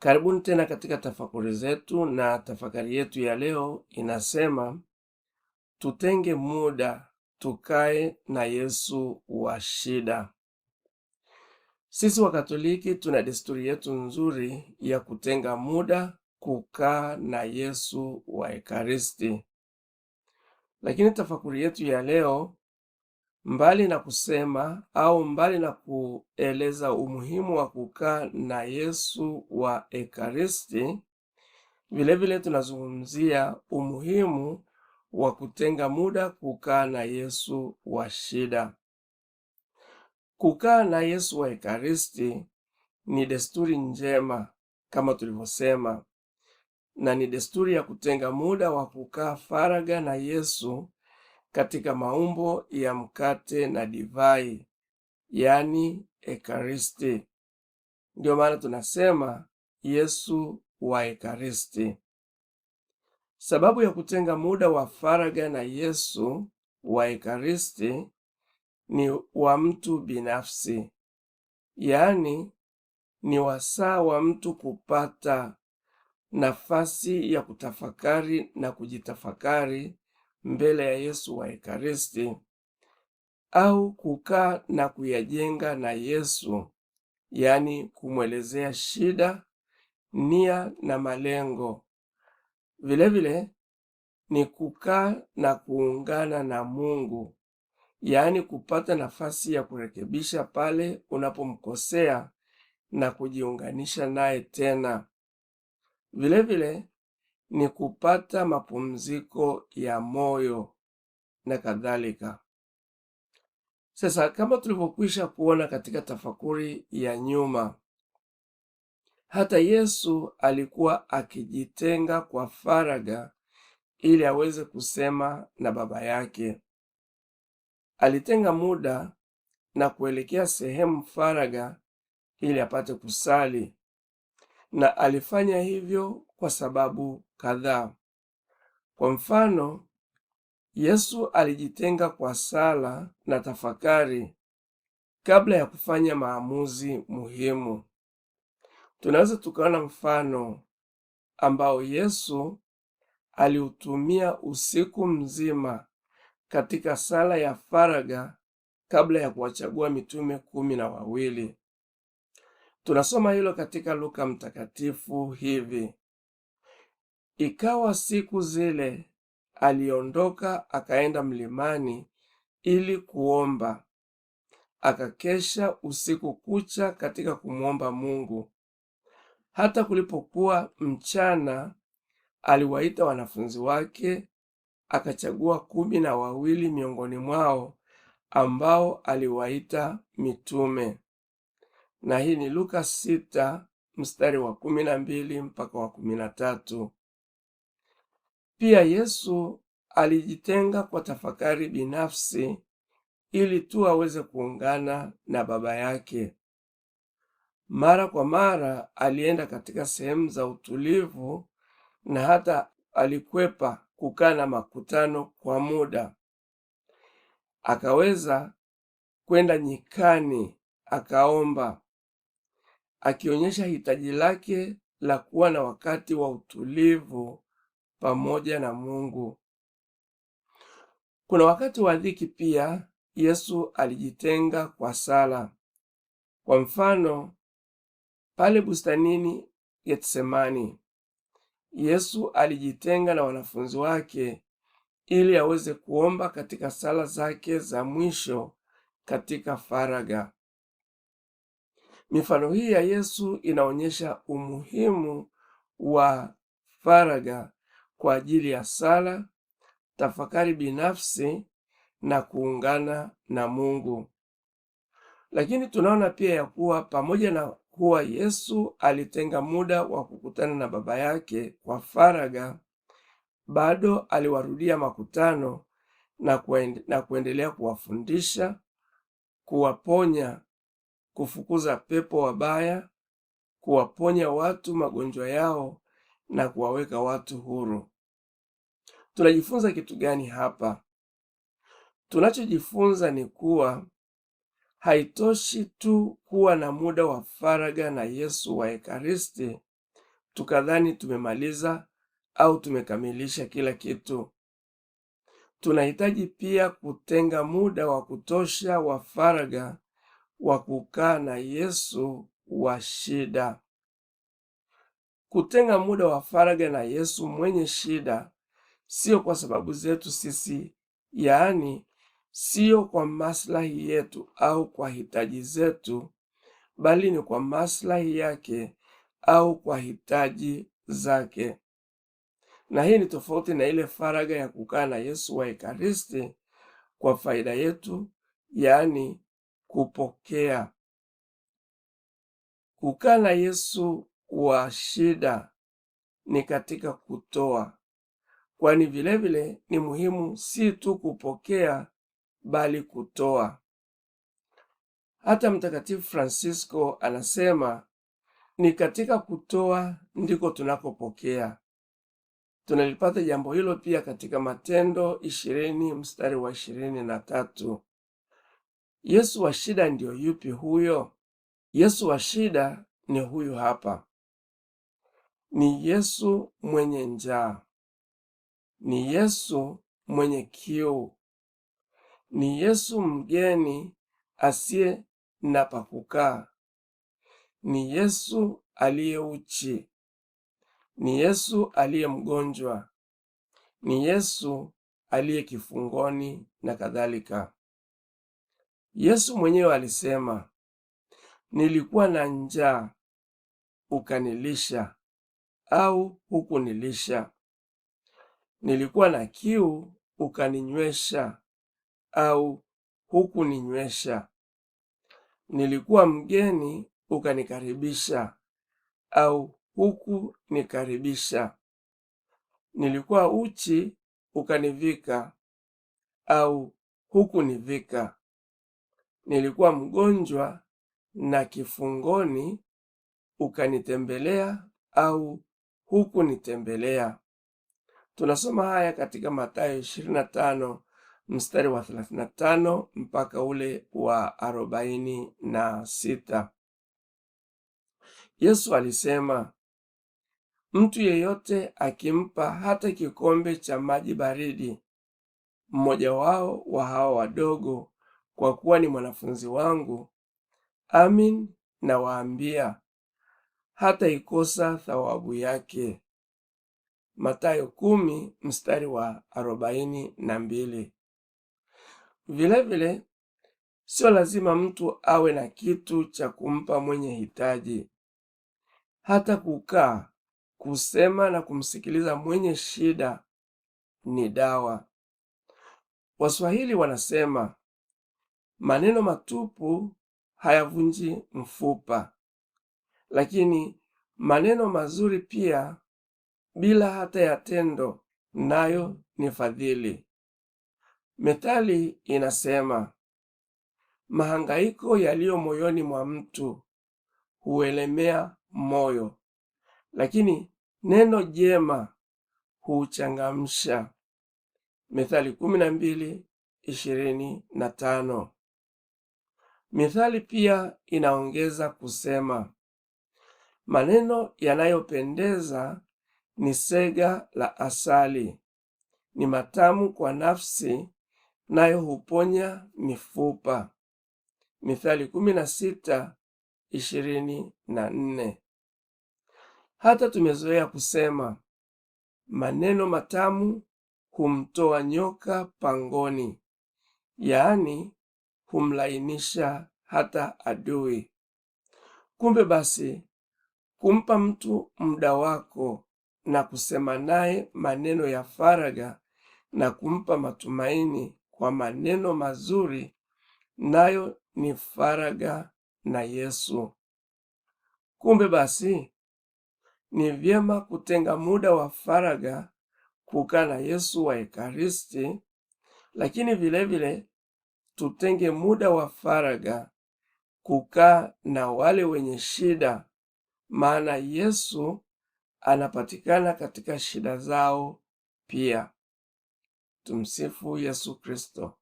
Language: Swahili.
Karibuni tena katika tafakuri zetu, na tafakari yetu ya leo inasema tutenge muda tukae na Yesu wa shida. Sisi Wakatoliki tuna desturi yetu nzuri ya kutenga muda kukaa na Yesu wa Ekaristi. Lakini tafakuri yetu ya leo, mbali na kusema au mbali na kueleza umuhimu wa kukaa na Yesu wa Ekaristi, vilevile tunazungumzia umuhimu wa kutenga muda kukaa na Yesu wa shida. Kukaa na Yesu wa Ekaristi ni desturi njema kama tulivyosema, na ni desturi ya kutenga muda wa kukaa faraga na Yesu katika maumbo ya mkate na divai, yani Ekaristi. Ndio maana tunasema Yesu wa Ekaristi. Sababu ya kutenga muda wa faraga na Yesu wa Ekaristi ni wa mtu binafsi, yaani ni wasaa wa mtu kupata nafasi ya kutafakari na kujitafakari mbele ya Yesu wa Ekaristi, au kukaa na kuyajenga na Yesu, yaani kumwelezea shida, nia na malengo. Vilevile ni kukaa na kuungana na Mungu, yaani kupata nafasi ya kurekebisha pale unapomkosea na kujiunganisha naye tena. Vilevile ni kupata mapumziko ya moyo na kadhalika. Sasa, kama tulivyokwisha kuona katika tafakuri ya nyuma, hata Yesu alikuwa akijitenga kwa faraga ili aweze kusema na Baba yake. Alitenga muda na kuelekea sehemu faraga ili apate kusali, na alifanya hivyo kwa sababu kadhaa. Kwa mfano, Yesu alijitenga kwa sala na tafakari kabla ya kufanya maamuzi muhimu. Tunaweza tukaona mfano ambao Yesu aliutumia usiku mzima katika sala ya faraga kabla ya kuwachagua mitume 12. Tunasoma hilo katika Luka Mtakatifu hivi: ikawa siku zile aliondoka akaenda mlimani ili kuomba, akakesha usiku kucha katika kumwomba Mungu. Hata kulipokuwa mchana, aliwaita wanafunzi wake, akachagua 12 miongoni mwao, ambao aliwaita mitume. Na hii ni Luka 6 mstari wa 12 mpaka wa 13. Pia Yesu alijitenga kwa tafakari binafsi ili tu aweze kuungana na Baba yake. Mara kwa mara alienda katika sehemu za utulivu, na hata alikwepa kukaa na makutano kwa muda. Akaweza kwenda nyikani akaomba, akionyesha hitaji lake la kuwa na wakati wa utulivu pamoja na Mungu. Kuna wakati wa dhiki pia Yesu alijitenga kwa sala. Kwa mfano, pale bustanini Getsemani, Yesu alijitenga na wanafunzi wake ili aweze kuomba katika sala zake za mwisho katika faraga. Mifano hii ya Yesu inaonyesha umuhimu wa faraga kwa ajili ya sala, tafakari binafsi na kuungana na Mungu. Lakini tunaona pia ya kuwa pamoja na kuwa Yesu alitenga muda wa kukutana na Baba yake kwa faraga, bado aliwarudia makutano na kuendelea kuwafundisha, kuwaponya, kufukuza pepo wabaya, kuwaponya watu magonjwa yao na kuwaweka watu huru. Tunajifunza kitu gani hapa? Tunachojifunza ni kuwa haitoshi tu kuwa na muda wa faraga na Yesu wa Ekaristi, tukadhani tumemaliza au tumekamilisha kila kitu. Tunahitaji pia kutenga muda wa kutosha wa faragha wa kukaa na Yesu wa shida. Kutenga muda wa faragha na Yesu mwenye shida sio kwa sababu zetu sisi, yaani sio kwa maslahi yetu au kwa hitaji zetu, bali ni kwa maslahi yake au kwa hitaji zake. Na hii ni tofauti na ile faragha ya kukaa na Yesu wa Ekaristi kwa faida yetu, yaani kupokea. Kukaa na Yesu wa shida ni katika kutoa, kwani vilevile ni muhimu si tu kupokea bali kutoa. Hata Mtakatifu Fransisko anasema ni katika kutoa ndiko tunakopokea. Tunalipata jambo hilo pia katika Matendo 20 mstari wa 23. Yesu wa shida ndio yupi huyo? Yesu wa shida ni huyu hapa. Ni Yesu mwenye njaa. Ni Yesu mwenye kiu. Ni Yesu mgeni asiye na pa kukaa. Ni Yesu aliye uchi. Ni Yesu aliye mgonjwa. Ni Yesu aliye kifungoni na kadhalika. Yesu mwenyewe alisema, nilikuwa na njaa ukanilisha au hukunilisha. Nilikuwa na kiu ukaninywesha au hukuninywesha. Nilikuwa mgeni ukanikaribisha au hukunikaribisha. Nilikuwa uchi ukanivika au hukunivika. Nilikuwa mgonjwa na kifungoni ukanitembelea au hukunitembelea. Tunasoma haya katika Mathayo 25 mstari wa 35 mpaka ule wa 46. Yesu alisema, mtu yeyote akimpa hata kikombe cha maji baridi mmoja wao wa hawa wadogo, kwa kuwa ni mwanafunzi wangu, amin nawaambia, hata ikosa thawabu yake. Mathayo 10 mstari wa 42. Vilevile, sio lazima mtu awe na kitu cha kumpa mwenye hitaji. Hata kukaa, kusema na kumsikiliza mwenye shida ni dawa. Waswahili wanasema, maneno matupu hayavunji mfupa, lakini maneno mazuri pia bila hata ya tendo nayo ni fadhili. Methali inasema, mahangaiko yaliyo moyoni mwa mtu huelemea moyo, lakini neno jema huchangamsha. Methali 12:25. Methali pia inaongeza kusema, maneno yanayopendeza ni sega la asali, ni matamu kwa nafsi, nayo huponya mifupa. Mithali 16:24. Hata tumezoea kusema, maneno matamu humtoa nyoka pangoni, yaani humlainisha hata adui. Kumbe basi, kumpa mtu muda wako na kusema naye maneno ya faragha na kumpa matumaini kwa maneno mazuri, nayo ni faragha na Yesu. Kumbe basi, ni vyema kutenga muda wa faragha kukaa na Yesu wa Ekaristi, lakini vilevile tutenge muda wa faragha kukaa na wale wenye shida, maana Yesu anapatikana katika shida zao pia. Tumsifu Yesu Kristo.